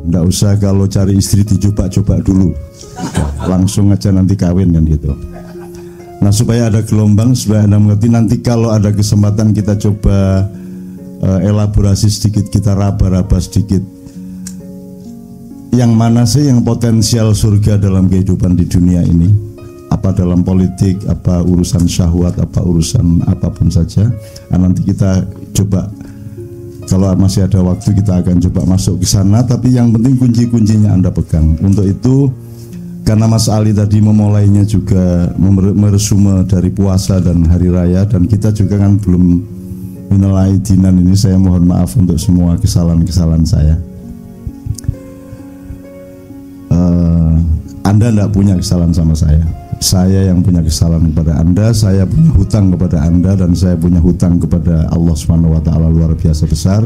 Nggak usah kalau cari istri dicoba-coba dulu, langsung aja nanti kawin kan gitu. Nah supaya ada gelombang, supaya Anda mengerti, nanti kalau ada kesempatan kita coba elaborasi sedikit, kita raba-raba sedikit. Yang mana sih yang potensial surga dalam kehidupan di dunia ini? Apa dalam politik, apa urusan syahwat, apa urusan apapun saja. Nah, nanti kita coba, kalau masih ada waktu kita akan coba masuk ke sana. Tapi yang penting kunci-kuncinya Anda pegang. Untuk itu, karena Mas Ali tadi memulainya juga meresume dari puasa dan hari raya, dan kita juga kan belum minal aidinan ini, saya mohon maaf untuk semua kesalahan-kesalahan saya. Anda tidak punya kesalahan sama saya yang punya kesalahan kepada Anda, saya punya hutang kepada Anda, dan saya punya hutang kepada Allah SWT luar biasa besar.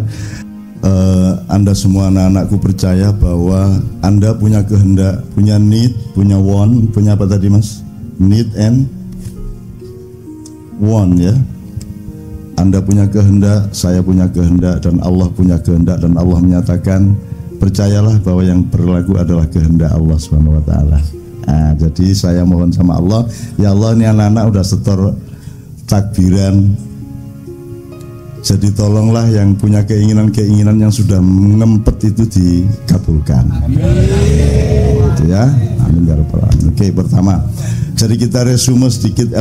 Anda semua anak-anakku percaya bahwa Anda punya kehendak, punya need, punya want, punya apa tadi Mas? Need and want ya. Anda punya kehendak, saya punya kehendak, dan Allah punya kehendak, dan Allah menyatakan percayalah bahwa yang berlaku adalah kehendak Allah SWT. Nah, jadi saya mohon sama Allah, ya Allah ini anak-anak udah setor takbiran, jadi tolonglah yang punya keinginan-keinginan yang sudah ngempet itu dikabulkan. Gitu ya. Amin ya rabbal alamin. Oke, pertama, jadi kita resume sedikit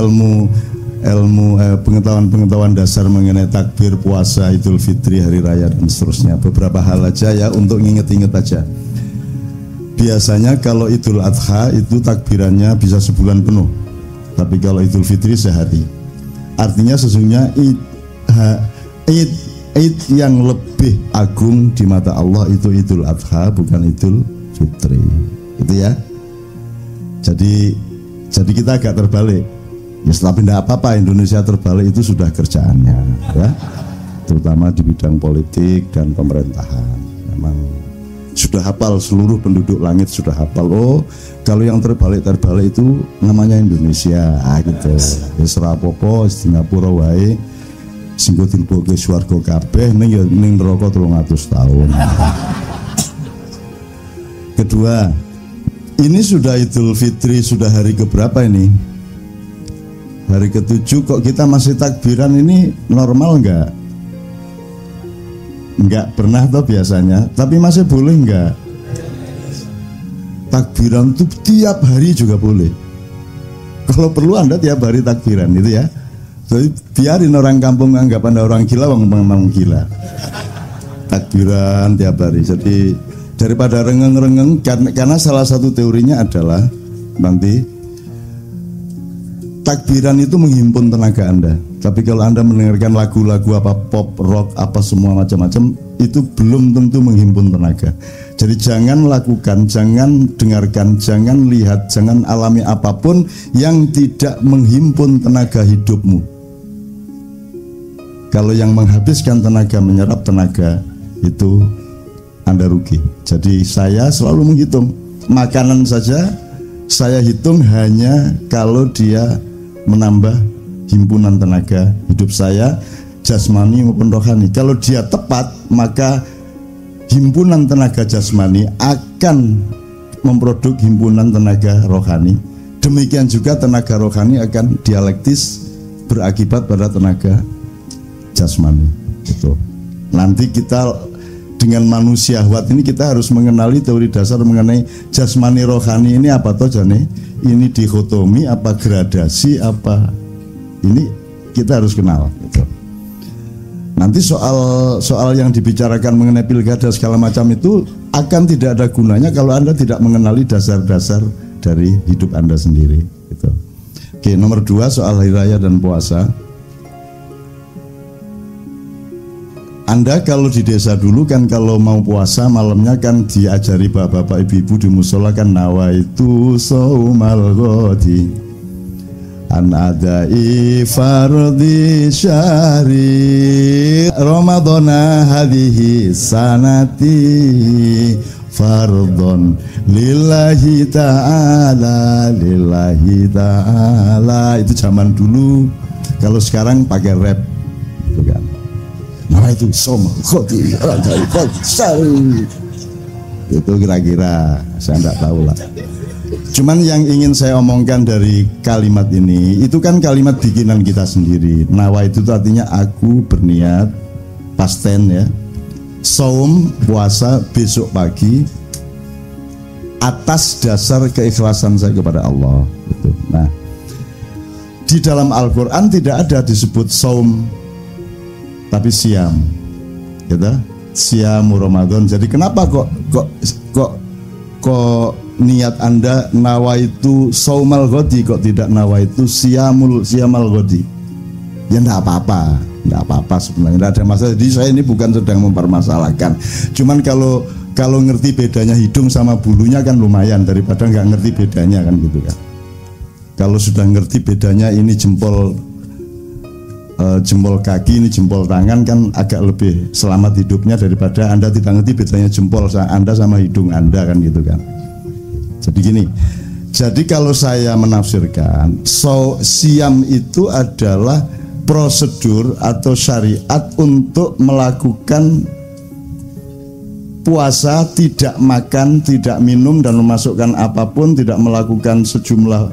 pengetahuan dasar mengenai takbir, puasa, Idul Fitri, hari raya dan seterusnya. Beberapa hal aja ya untuk nginget-inget aja. Biasanya kalau Idul Adha itu takbirannya bisa sebulan penuh, tapi kalau Idul Fitri sehari. Artinya sesungguhnya Id yang lebih agung di mata Allah itu Idul Adha, bukan Idul Fitri. Itu ya. Jadi kita agak terbalik. Ya, tapi tidak apa-apa, Indonesia terbalik itu sudah kerjaannya ya, terutama di bidang politik dan pemerintahan. Memang sudah hafal, seluruh penduduk langit sudah hafal. Oh, kalau yang terbalik itu namanya Indonesia gitu. Wis ora apa-apa, Singapura wae sing dilebokke swarga kabeh ning neraka 300 tahun. Kedua, ini sudah Idul Fitri, sudah hari keberapa ini? Hari ke-7 kok kita masih takbiran, ini normal enggak? Enggak pernah toh biasanya, tapi masih boleh enggak? Takbiran tuh tiap hari juga boleh. Kalau perlu Anda tiap hari takbiran itu ya. Jadi biarin orang kampung anggap Anda orang gila, memang gila. Takbiran tiap hari. Jadi daripada rengeng-rengeng, karena salah satu teorinya adalah nanti takbiran itu menghimpun tenaga Anda. Tapi kalau Anda mendengarkan lagu-lagu apa pop, rock, apa semua macam-macam, itu belum tentu menghimpun tenaga. Jadi jangan lakukan, jangan dengarkan, jangan lihat, jangan alami apapun yang tidak menghimpun tenaga hidupmu. Kalau yang menghabiskan tenaga, menyerap tenaga, itu Anda rugi. Jadi saya selalu menghitung makanan saja, saya hitung hanya kalau dia menambah himpunan tenaga hidup saya, jasmani maupun rohani. Kalau dia tepat, maka himpunan tenaga jasmani akan memproduk himpunan tenaga rohani. Demikian juga tenaga rohani akan dialektis berakibat pada tenaga jasmani. Itu. Nanti kita dengan manusiahat ini kita harus mengenali teori dasar mengenai jasmani rohani ini apa toh jane? Ini dikotomi apa gradasi apa? Ini kita harus kenal gitu. Nanti soal yang dibicarakan mengenai pilkada segala macam itu akan tidak ada gunanya kalau Anda tidak mengenali dasar-dasar dari hidup Anda sendiri gitu. Oke, nomor 2 soal hari raya dan puasa. Anda kalau di desa dulu kan kalau mau puasa malamnya kan diajari bapak-bapak ibu-ibu di musola kan nawaitu saumal ghadi an adai fardhi syahri ramadhana hadhihi sanati fardhon lillahi ta'ala itu zaman dulu. Kalau sekarang pakai rap gitu kan. Nah itu som khoti Itu kira-kira, saya tidak tahu lah. Cuman yang ingin saya omongkan dari kalimat ini, itu kan kalimat bikinan kita sendiri. Nawa itu tuh artinya aku berniat, past tense ya, saum, puasa besok pagi atas dasar keikhlasan saya kepada Allah gitu. Nah, di dalam Al-Quran tidak ada disebut saum, tapi siam gitu. Siam Ramadan. Jadi kenapa kok niat Anda nawa itu saumal ghadi, kok tidak nawa itu siamal ghadi? Ya enggak apa-apa sebenarnya, enggak ada masalah. Jadi saya ini bukan sedang mempermasalahkan. Cuman kalau ngerti bedanya hidung sama bulunya kan lumayan daripada nggak ngerti bedanya kan gitu kan. Kalau sudah ngerti bedanya ini jempol kaki, ini jempol tangan, kan agak lebih selamat hidupnya daripada Anda tidak ngerti bedanya jempol Anda sama hidung Anda kan gitu kan. Jadi gini, jadi kalau saya menafsirkan, siam itu adalah prosedur atau syariat untuk melakukan puasa, tidak makan, tidak minum dan memasukkan apapun, tidak melakukan sejumlah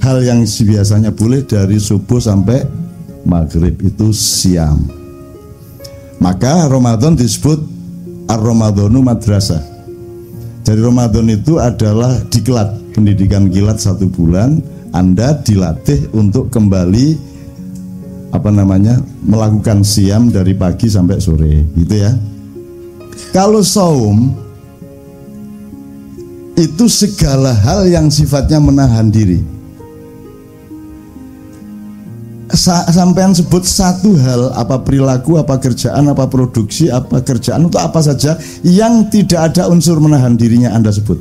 hal yang biasanya boleh dari subuh sampai maghrib, itu siam. Maka Ramadan disebut Ar-Ramadhanu madrasah. Jadi Ramadan itu adalah diklat, pendidikan kilat 1 bulan. Anda dilatih untuk kembali melakukan siam dari pagi sampai sore gitu ya. Kalau saum itu segala hal yang sifatnya menahan diri. Sampean sebut satu hal, apa perilaku, apa kerjaan, apa produksi, apa kerjaan, untuk apa saja yang tidak ada unsur menahan dirinya Anda sebut.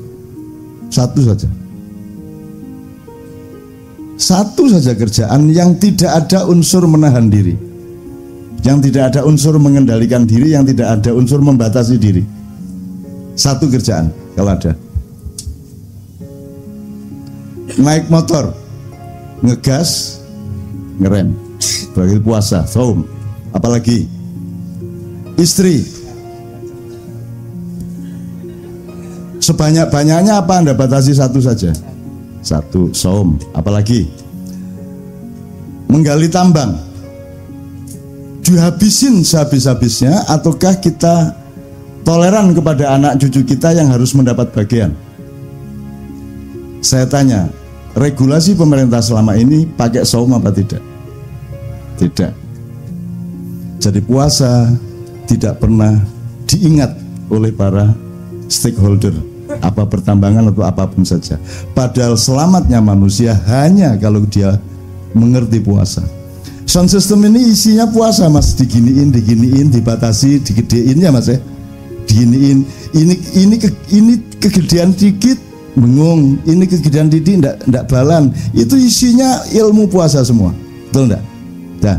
Satu saja. Satu saja kerjaan yang tidak ada unsur menahan diri, yang tidak ada unsur mengendalikan diri, yang tidak ada unsur membatasi diri. Satu kerjaan kalau ada. Naik motor, ngegas, ngerem, berarti puasa, saum. Apalagi istri, sebanyak-banyaknya apa Anda batasi satu saja, satu, saum. Apalagi menggali tambang, dihabisin sehabis-habisnya, ataukah kita toleran kepada anak cucu kita yang harus mendapat bagian? Saya tanya, regulasi pemerintah selama ini pakai saum apa tidak? Tidak. Jadi puasa tidak pernah diingat oleh para stakeholder, apa pertambangan atau apapun saja. Padahal selamatnya manusia hanya kalau dia mengerti puasa. Sound system ini isinya puasa, Mas. Diginiin, dibatasi, digedein ya, Mas ya. Diginiin, ini kegedean dikit bengung, ini kegedean didi ndak balan. Itu isinya ilmu puasa semua, betul ndak? Nah,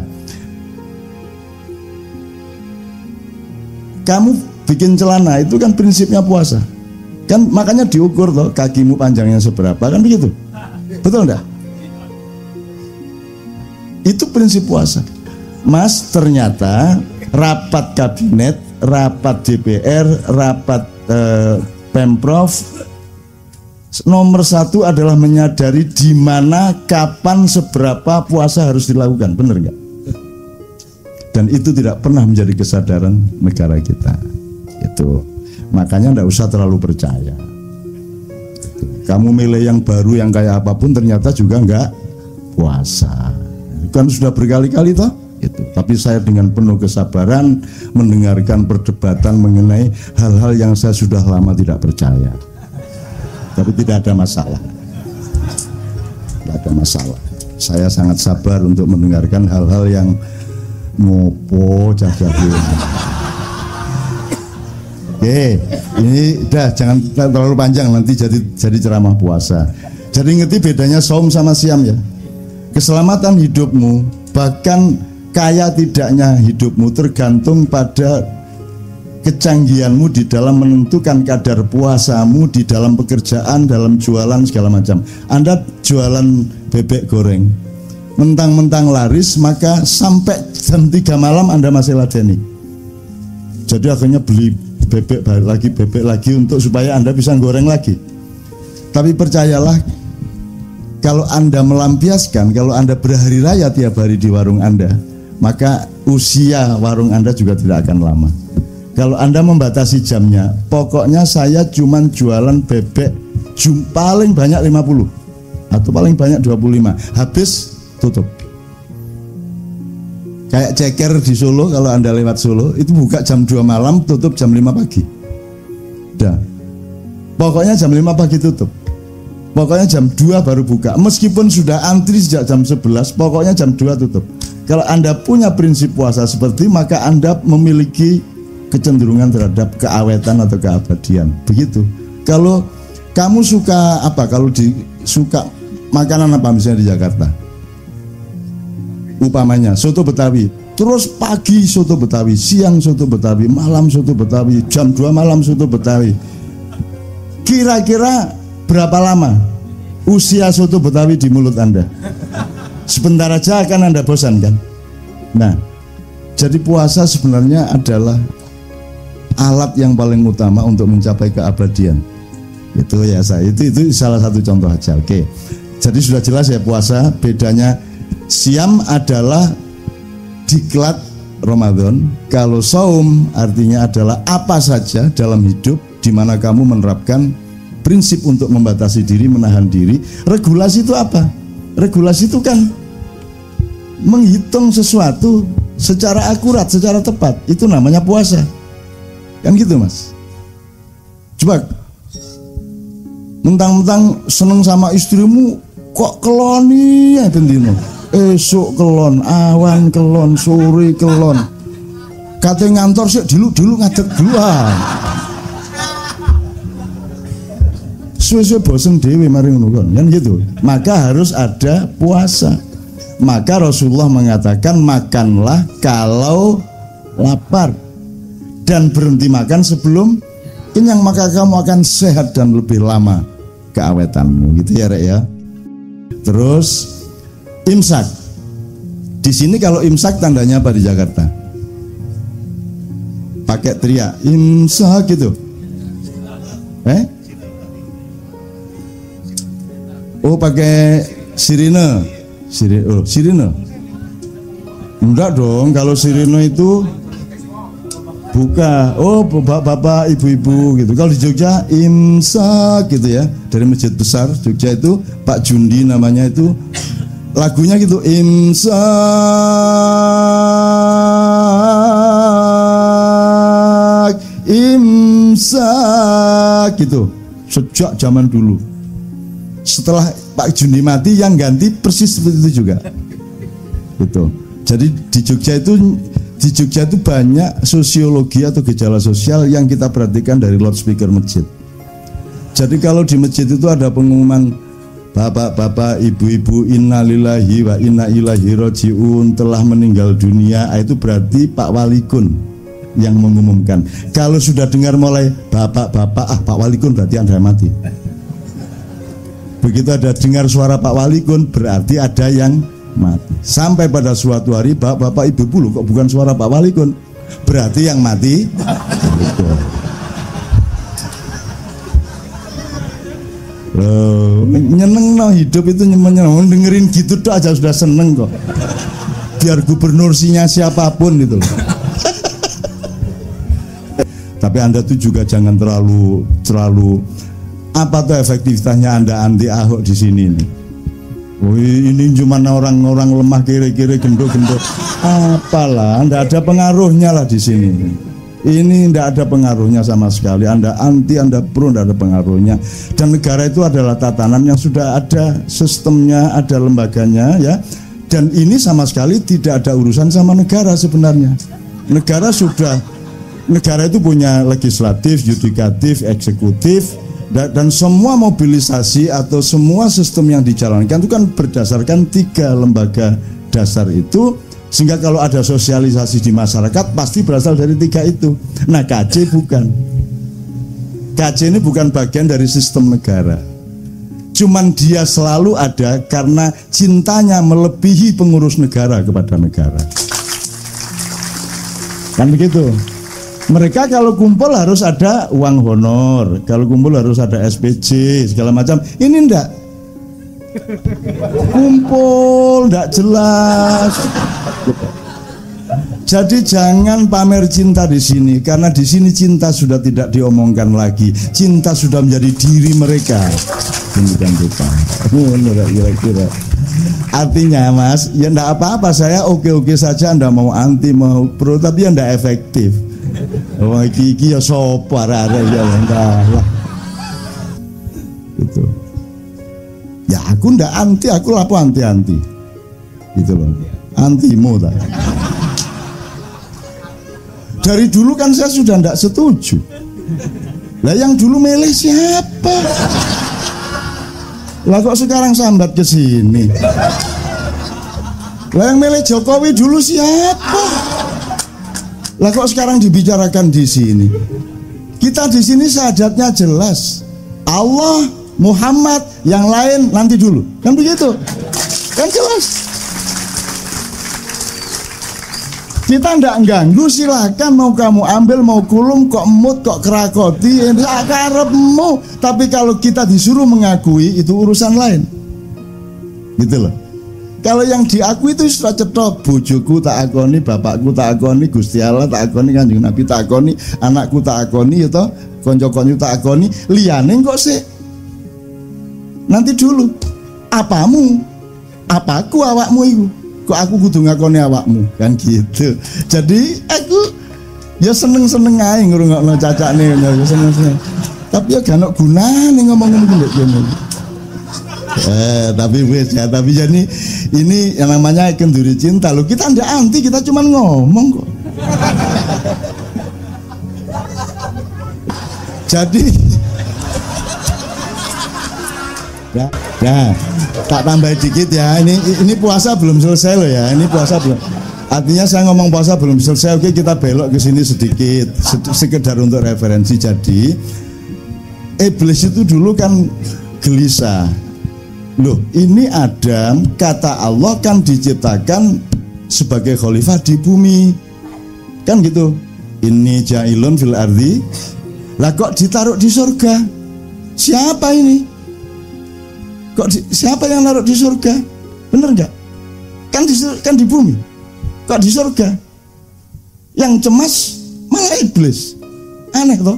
kamu bikin celana itu kan prinsipnya puasa, kan makanya diukur toh, kakimu panjangnya seberapa, kan begitu, betul ndak? Itu prinsip puasa. Mas, ternyata rapat kabinet, rapat DPR, rapat Pemprov, nomor 1 adalah menyadari di mana, kapan, seberapa puasa harus dilakukan, benar nggak? Dan itu tidak pernah menjadi kesadaran negara kita. Itu makanya nggak usah terlalu percaya. Kamu milih yang baru, yang kayak apapun, ternyata juga nggak puasa. Kan sudah berkali-kali toh. Itu. Tapi saya dengan penuh kesabaran mendengarkan perdebatan mengenai hal-hal yang saya sudah lama tidak percaya. Tapi tidak ada masalah. Tidak ada masalah. Saya sangat sabar untuk mendengarkan hal-hal yang ngopo jaga. Oke, ini udah, jangan terlalu panjang, nanti jadi ceramah puasa. Jadi ngerti bedanya saum sama siam ya. Keselamatan hidupmu, bahkan kaya tidaknya hidupmu, tergantung pada kecanggihanmu di dalam menentukan kadar puasamu di dalam pekerjaan, dalam jualan segala macam. Anda jualan bebek goreng, mentang-mentang laris, maka sampai jam 3 malam Anda masih ladeni. Jadi akhirnya beli bebek lagi untuk supaya Anda bisa goreng lagi. Tapi percayalah, kalau Anda melampiaskan, kalau Anda berhari raya tiap hari di warung Anda, maka usia warung Anda juga tidak akan lama. Kalau Anda membatasi jamnya, pokoknya saya cuman jualan bebek paling banyak 50 atau paling banyak 25, habis tutup. Kayak ceker di Solo, kalau Anda lewat Solo itu buka jam 2 malam, tutup jam 5 pagi. Dah. Pokoknya jam 5 pagi tutup. Pokoknya jam 2 baru buka. Meskipun sudah antri sejak jam 11, pokoknya jam 2 tutup. Kalau Anda punya prinsip puasa seperti, maka Anda memiliki kecenderungan terhadap keawetan atau keabadian. Begitu. Kalau kamu suka apa? Kalau suka makanan apa misalnya di Jakarta? Umpamanya soto Betawi. Terus pagi soto Betawi, siang soto Betawi, malam soto Betawi, jam 2 malam soto Betawi. Kira-kira berapa lama usia soto Betawi di mulut Anda? Sebentar aja akan Anda bosan kan? Nah, jadi puasa sebenarnya adalah alat yang paling utama untuk mencapai keabadian. Itu ya saya. Itu salah satu contoh aja. Oke. Jadi sudah jelas ya puasa. Bedanya siam adalah diklat Ramadan. Kalau saum artinya adalah apa saja dalam hidup di mana kamu menerapkan prinsip untuk membatasi diri, menahan diri. Regulasi itu apa? Regulasi itu kan menghitung sesuatu secara akurat, secara tepat. Itu namanya puasa. Kan gitu Mas. Coba mentang-mentang seneng sama istrimu kok keloni ya bendino. Esok kelon, awan kelon, sore kelon. Kate ngantor sih dulu ngadeg duluan. Suwe-suwe bosen dewe mari ngono kan gitu. Maka harus ada puasa. Maka Rasulullah mengatakan makanlah kalau lapar dan berhenti makan sebelum kenyang, maka kamu akan sehat dan lebih lama keawetanmu, gitu ya Rek ya. Terus imsak. Di sini kalau imsak tandanya apa di Jakarta? Pakai teriak imsak gitu. Oh pakai sirine. Sirine. Enggak dong, kalau sirine itu buka, oh bapak ibu-ibu gitu. Kalau di Jogja imsak gitu ya, dari masjid besar Jogja itu Pak Jundi namanya itu, lagunya gitu imsak gitu sejak zaman dulu. Setelah Pak Jundi mati yang ganti persis seperti itu juga gitu. Jadi di Jogja itu banyak sosiologi atau gejala sosial yang kita perhatikan dari loudspeaker masjid. Jadi kalau di masjid itu ada pengumuman bapak-bapak, ibu-ibu, innalillahi wa inna ilaihi rajiun telah meninggal dunia, itu berarti Pak Walikun yang mengumumkan. Kalau sudah dengar mulai bapak-bapak, Pak Walikun berarti Anda mati. Begitu ada dengar suara Pak Walikun berarti ada yang mati. Sampai pada suatu hari bapak ibu bulu kok bukan suara Pak Walikun, berarti yang mati nyeneng no, hidup itu nyeneng, dengerin gitu tuh aja sudah seneng kok. Biar gubernur sinya siapapun gitu. Tapi Anda tuh juga jangan terlalu apa tuh efektivitasnya Anda anti Ahok di sini nih. Ini cuma orang-orang lemah kiri-kiri gendut-gendut. Apalah, tidak ada pengaruhnya lah di sini. Ini tidak ada pengaruhnya sama sekali. Anda anti, Anda pro, tidak ada pengaruhnya. Dan negara itu adalah tatanan yang sudah ada sistemnya, ada lembaganya, ya. Dan ini sama sekali tidak ada urusan sama negara sebenarnya. Negara itu punya legislatif, yudikatif, eksekutif. Dan semua mobilisasi atau semua sistem yang dijalankan itu kan berdasarkan 3 lembaga dasar itu, sehingga kalau ada sosialisasi di masyarakat pasti berasal dari 3 itu. Nah KJ bukan. KJ ini bukan bagian dari sistem negara. Cuman dia selalu ada karena cintanya melebihi pengurus negara kepada negara. Kan begitu. Mereka kalau kumpul harus ada uang honor, kalau kumpul harus ada SPJ segala macam. Ini enggak. Kumpul enggak jelas. Jadi jangan pamer cinta di sini, karena di sini cinta sudah tidak diomongkan lagi. Cinta sudah menjadi diri mereka. Demikian kita. Kira-kira. Artinya Mas, ya enggak apa-apa, saya oke-oke saja, Anda mau anti mau pro, tapi ya enggak efektif. Wah iki ya sopo arek ya lah. Gitu. Ya aku ndak anti, aku lapo anti-anti. Gitu loh. Antimu tak. Dari dulu kan saya sudah ndak setuju. Lah yang dulu milih siapa? Lah kok sekarang sambat ke sini? Lah yang milih Jokowi dulu siapa? Lah kok sekarang dibicarakan di sini? Kita di sini syahadatnya jelas. Allah, Muhammad, yang lain nanti dulu. Kan begitu? Kan jelas. Kita ndak ganggu, silakan mau kamu ambil, mau kulum, kok emut, kok kerakoti, karepmu. Tapi kalau kita disuruh mengakui, itu urusan lain. Gitu loh. Kalau yang diakui itu sudah cetok, bojoku tak akoni, bapakku tak akoni, Gusti Allah tak akoni, Kanjeng Nabi tak akoni, anakku tak akoni, itu konco-konco tak akoni, liyane kok sih. Nanti dulu, apamu, apaku awakmu itu, kok aku kudu ngakoni awakmu, kan gitu. Jadi aku ya seneng-seneng aja ngrungokno cacakne, ya seneng-seneng. Tapi ya gak ono gunane ngomong-ngomong ngene. Tapi wes ya, tapi jadi ini yang namanya kenduri cinta loh. Kita ndak anti, kita cuma ngomong kok. Jadi ya, tak tambah dikit ya. Ini puasa belum selesai loh ya. Ini puasa belum. Artinya saya ngomong puasa belum selesai. Oke, kita belok ke sini sedikit, sekedar untuk referensi. Jadi iblis itu dulu kan gelisah. Loh, ini Adam, kata Allah kan diciptakan sebagai khalifah di bumi. Kan gitu. Ini jailun fil ardi. Lah kok ditaruh di surga? Siapa ini? Siapa yang naruh di surga? Bener nggak? Kan di bumi. Kok di surga? Yang cemas malah iblis. Aneh toh?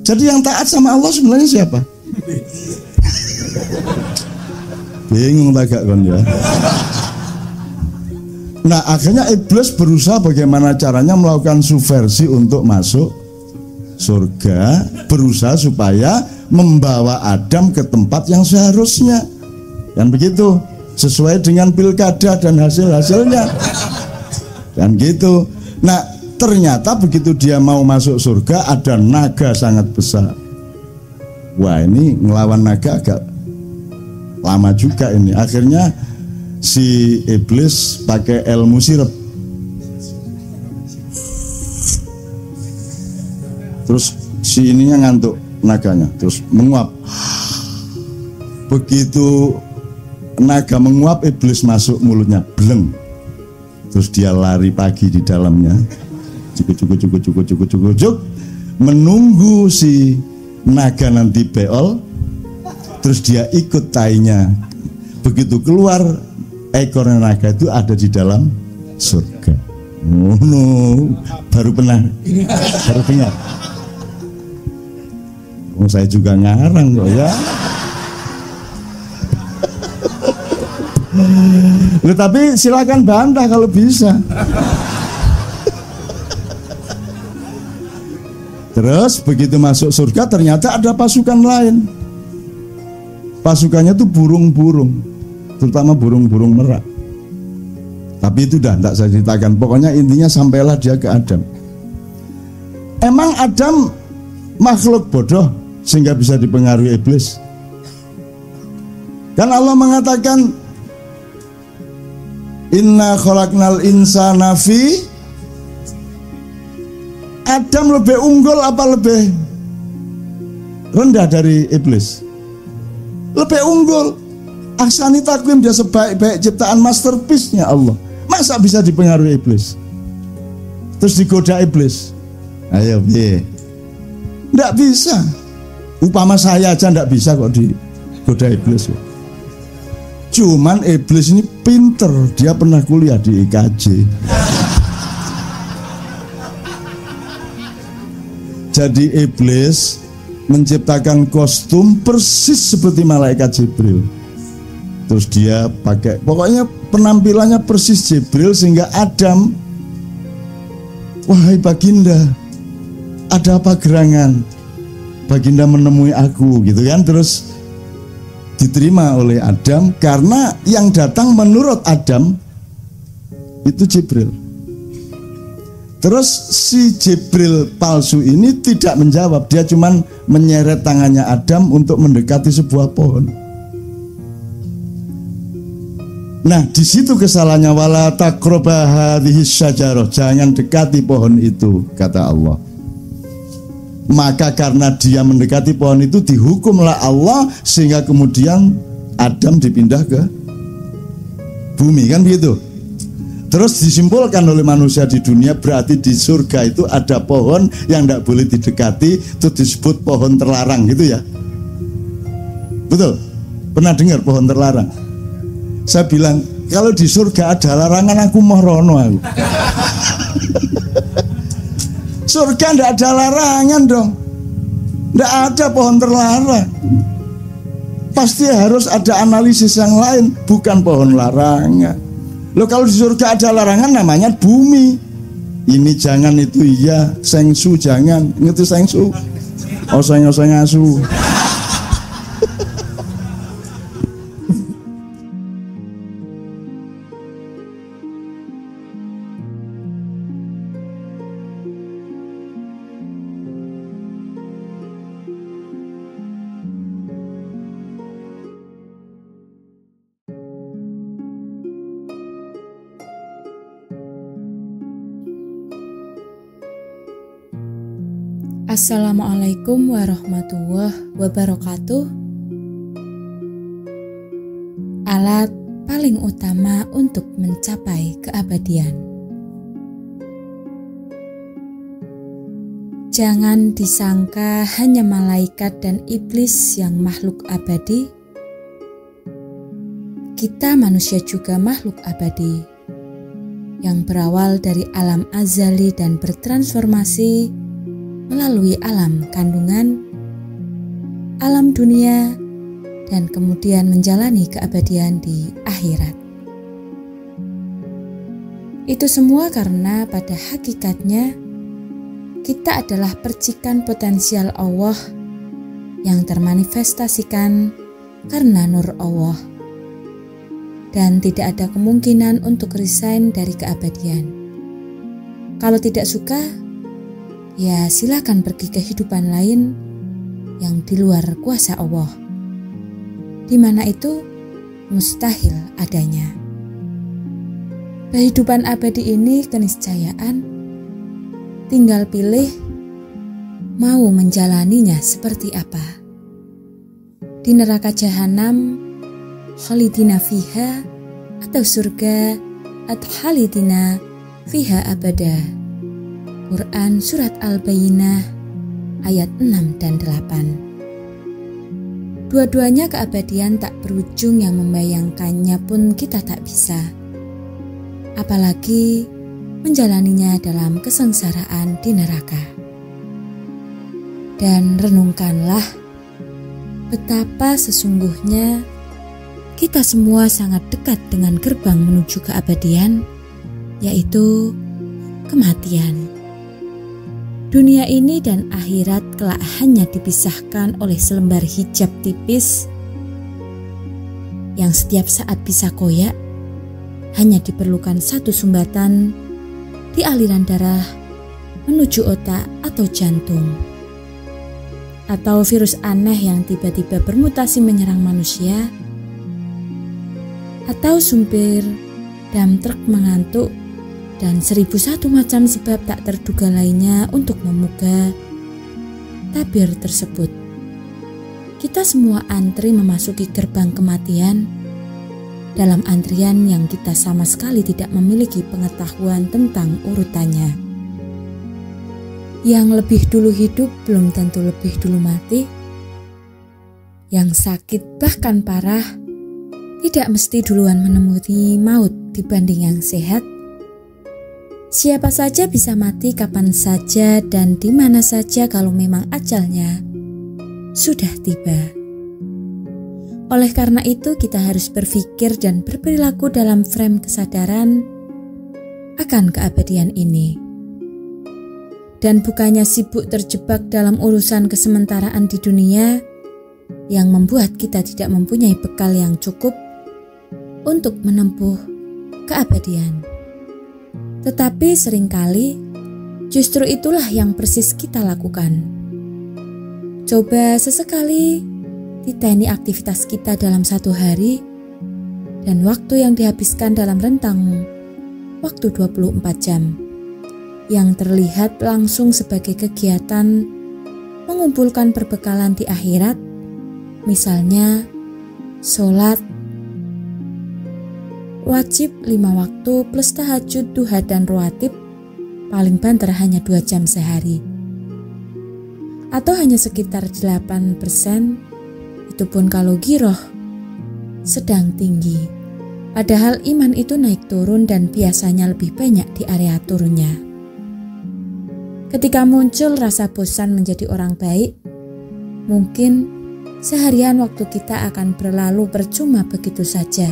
Jadi yang taat sama Allah sebenarnya siapa? Bingung tak gak kon ya. Nah akhirnya iblis berusaha bagaimana caranya melakukan subversi untuk masuk surga, berusaha supaya membawa Adam ke tempat yang seharusnya, kan begitu, sesuai dengan pilkada dan hasil-hasilnya, kan gitu. Nah ternyata begitu dia mau masuk surga, ada naga sangat besar. Wah ini ngelawan naga agak lama juga ini. Akhirnya si iblis pakai ilmu sirep, terus si ininya ngantuk, naganya terus menguap. Begitu naga menguap, iblis masuk mulutnya, bleng. Terus dia lari pagi di dalamnya, cukup, menunggu si naga nanti beol, terus dia ikut tainya. Begitu keluar, ekornya naga itu ada di dalam surga. Oh no, baru dengar. Oh, saya juga ngarang kok ya. Loh, tapi silakan bantah kalau bisa. Terus begitu masuk surga ternyata ada pasukan lain. Pasukannya tuh burung-burung, terutama burung-burung merak. Tapi itu dah tidak saya ceritakan. Pokoknya intinya sampailah dia ke Adam. Emang Adam makhluk bodoh sehingga bisa dipengaruhi iblis? Kan Allah mengatakan inna khalaqnal insana fi. Adam lebih unggul apa lebih rendah dari iblis? Lebih unggul. Ahsani takwim, dia sebaik-baik ciptaan, masterpiece-nya Allah. Masa bisa dipengaruhi iblis? Terus digoda iblis. Ayo piye? Nggak bisa. Upama saya aja nggak bisa kok digoda iblis. Cuman iblis ini pinter, dia pernah kuliah di IKJ. Jadi iblis menciptakan kostum persis seperti malaikat Jibril. Terus dia pakai, pokoknya penampilannya persis Jibril, sehingga Adam, wahai Baginda, ada apa gerangan? Baginda menemui aku, gitu kan. Terus diterima oleh Adam, karena yang datang menurut Adam itu Jibril. Terus si Jibril palsu ini tidak menjawab, dia cuman menyeret tangannya Adam untuk mendekati sebuah pohon. Nah, di situ kesalahannya, wala taqraba hadhihi syajarah, jangan dekati pohon itu, kata Allah. Maka karena dia mendekati pohon itu, dihukumlah Allah, sehingga kemudian Adam dipindah ke bumi, kan begitu. Terus disimpulkan oleh manusia di dunia, berarti di surga itu ada pohon yang tidak boleh didekati, itu disebut pohon terlarang, gitu ya. Betul? Pernah dengar pohon terlarang? Saya bilang, kalau di surga ada larangan, aku mau rono aku. Surga tidak ada larangan dong. Tidak ada pohon terlarang. Pasti harus ada analisis yang lain, bukan pohon larangan. Loh, kalau di surga ada larangan, namanya bumi. Ini jangan, itu iya. Sengsu jangan. Ngerti sengsu? Oseng-oseng asu. Assalamualaikum warahmatullahi wabarakatuh. Alat paling utama untuk mencapai keabadian. Jangan disangka hanya malaikat dan iblis yang makhluk abadi. Kita manusia juga makhluk abadi, yang berawal dari alam azali dan bertransformasi melalui alam kandungan, alam dunia, dan kemudian menjalani keabadian di akhirat. Itu semua karena pada hakikatnya kita adalah percikan potensial Allah yang termanifestasikan karena nur Allah, dan tidak ada kemungkinan untuk resign dari keabadian. Kalau tidak suka, ya silakan pergi ke kehidupan lain yang di luar kuasa Allah, di mana itu mustahil adanya. Kehidupan abadi ini keniscayaan, tinggal pilih mau menjalaninya seperti apa. Di neraka jahanam, khalidina fiha, atau surga at-khalidina fiha abada. Quran Surat Al-Bayyinah ayat 6 dan 8. Dua-duanya keabadian tak berujung yang membayangkannya pun kita tak bisa. Apalagi menjalaninya dalam kesengsaraan di neraka. Dan renungkanlah betapa sesungguhnya kita semua sangat dekat dengan gerbang menuju keabadian, yaitu kematian. Dunia ini dan akhirat kelak hanya dipisahkan oleh selembar hijab tipis yang setiap saat bisa koyak. Hanya diperlukan satu sumbatan di aliran darah menuju otak atau jantung, atau virus aneh yang tiba-tiba bermutasi menyerang manusia, atau supir dam truk mengantuk, dan 1001 macam sebab tak terduga lainnya untuk memugah tabir tersebut. Kita semua antri memasuki gerbang kematian dalam antrian yang kita sama sekali tidak memiliki pengetahuan tentang urutannya. Yang lebih dulu hidup belum tentu lebih dulu mati. Yang sakit bahkan parah tidak mesti duluan menemui maut dibanding yang sehat. Siapa saja bisa mati kapan saja dan di mana saja kalau memang ajalnya sudah tiba. Oleh karena itu kita harus berpikir dan berperilaku dalam frame kesadaran akan keabadian ini. Dan bukannya sibuk terjebak dalam urusan kesementaraan di dunia yang membuat kita tidak mempunyai bekal yang cukup untuk menempuh keabadian. Tetapi seringkali justru itulah yang persis kita lakukan. Coba sesekali titeni aktivitas kita dalam satu hari dan waktu yang dihabiskan dalam rentang waktu 24 jam yang terlihat langsung sebagai kegiatan mengumpulkan perbekalan di akhirat, misalnya sholat wajib 5 waktu plus tahajud, duha dan rawatib paling banter hanya 2 jam sehari atau hanya sekitar 8%. Itu pun kalau giroh sedang tinggi. Padahal iman itu naik turun dan biasanya lebih banyak di area turunnya. Ketika muncul rasa bosan menjadi orang baik, mungkin seharian waktu kita akan berlalu percuma begitu saja.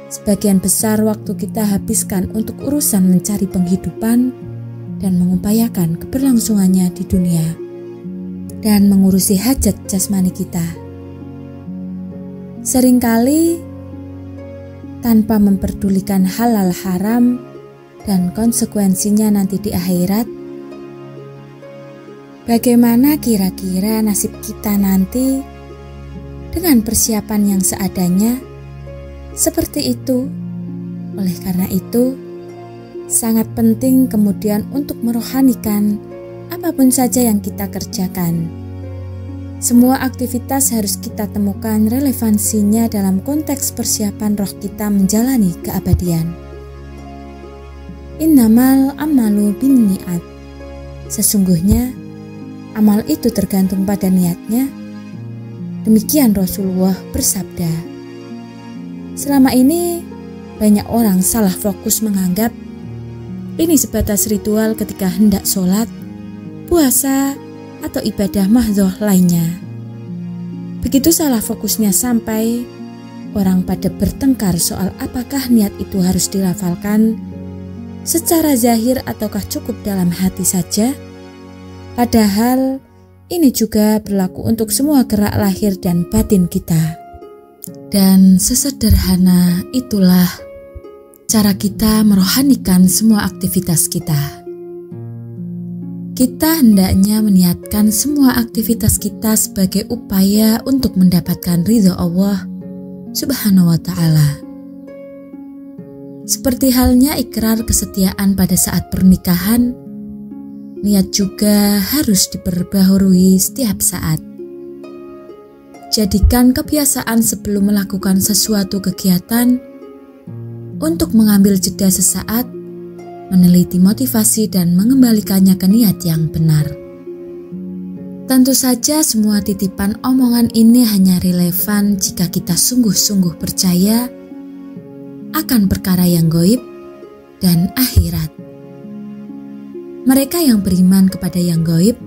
Sebagian besar waktu kita habiskan untuk urusan mencari penghidupan dan mengupayakan keberlangsungannya di dunia dan mengurusi hajat jasmani kita. Seringkali tanpa memperdulikan halal haram dan konsekuensinya nanti di akhirat. Bagaimana kira-kira nasib kita nanti dengan persiapan yang seadanya? Seperti itu. Oleh karena itu, sangat penting kemudian untuk merohanikan apapun saja yang kita kerjakan. Semua aktivitas harus kita temukan relevansinya dalam konteks persiapan roh kita menjalani keabadian. Innamal amalu binniat. Sesungguhnya, amal itu tergantung pada niatnya. Demikian Rasulullah bersabda. Selama ini, banyak orang salah fokus menganggap ini sebatas ritual ketika hendak sholat, puasa, atau ibadah mahdhoh lainnya. Begitu salah fokusnya sampai orang pada bertengkar soal apakah niat itu harus dilafalkan secara zahir ataukah cukup dalam hati saja. Padahal ini juga berlaku untuk semua gerak lahir dan batin kita. Dan sesederhana itulah cara kita merohanikan semua aktivitas kita. Kita hendaknya meniatkan semua aktivitas kita sebagai upaya untuk mendapatkan ridho Allah Subhanahu wa Ta'ala. Seperti halnya ikrar kesetiaan pada saat pernikahan, niat juga harus diperbaharui setiap saat. Jadikan kebiasaan sebelum melakukan sesuatu kegiatan untuk mengambil jeda sesaat, meneliti motivasi dan mengembalikannya ke niat yang benar. Tentu saja semua titipan omongan ini hanya relevan jika kita sungguh-sungguh percaya akan perkara yang gaib dan akhirat. Mereka yang beriman kepada yang gaib,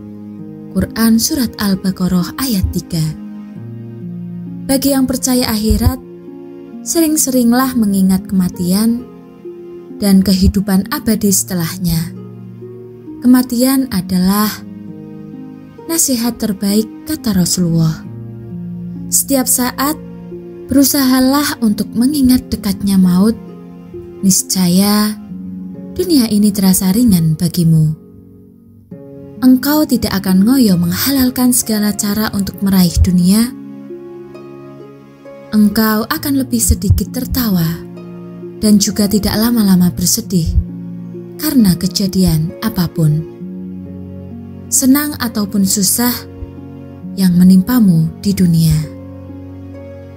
Quran Surat Al-Baqarah ayat 3. Bagi yang percaya akhirat, sering-seringlah mengingat kematian dan kehidupan abadi setelahnya. Kematian adalah nasihat terbaik, kata Rasulullah. Setiap saat berusahalah untuk mengingat dekatnya maut. Niscaya dunia ini terasa ringan bagimu. Engkau tidak akan ngoyo menghalalkan segala cara untuk meraih dunia. Engkau akan lebih sedikit tertawa dan juga tidak lama-lama bersedih karena kejadian apapun, senang ataupun susah yang menimpamu di dunia.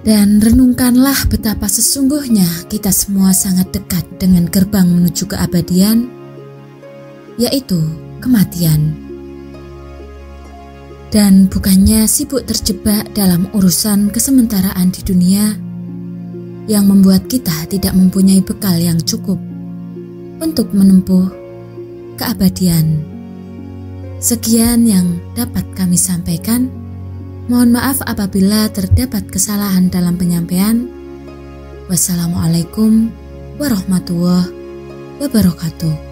Dan renungkanlah betapa sesungguhnya kita semua sangat dekat dengan gerbang menuju keabadian, yaitu kematian. Dan bukannya sibuk terjebak dalam urusan kesementaraan di dunia yang membuat kita tidak mempunyai bekal yang cukup untuk menempuh keabadian. Sekian yang dapat kami sampaikan. Mohon maaf apabila terdapat kesalahan dalam penyampaian. Wassalamualaikum warahmatullahi wabarakatuh.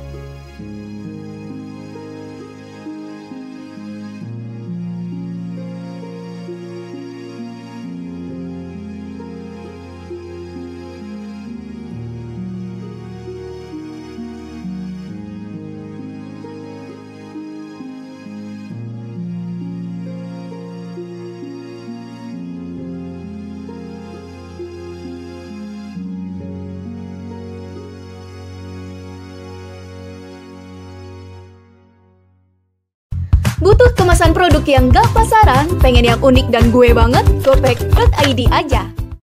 Butuh kemasan produk yang gak pasaran? Pengen yang unik dan gue banget? Gopek.id aja.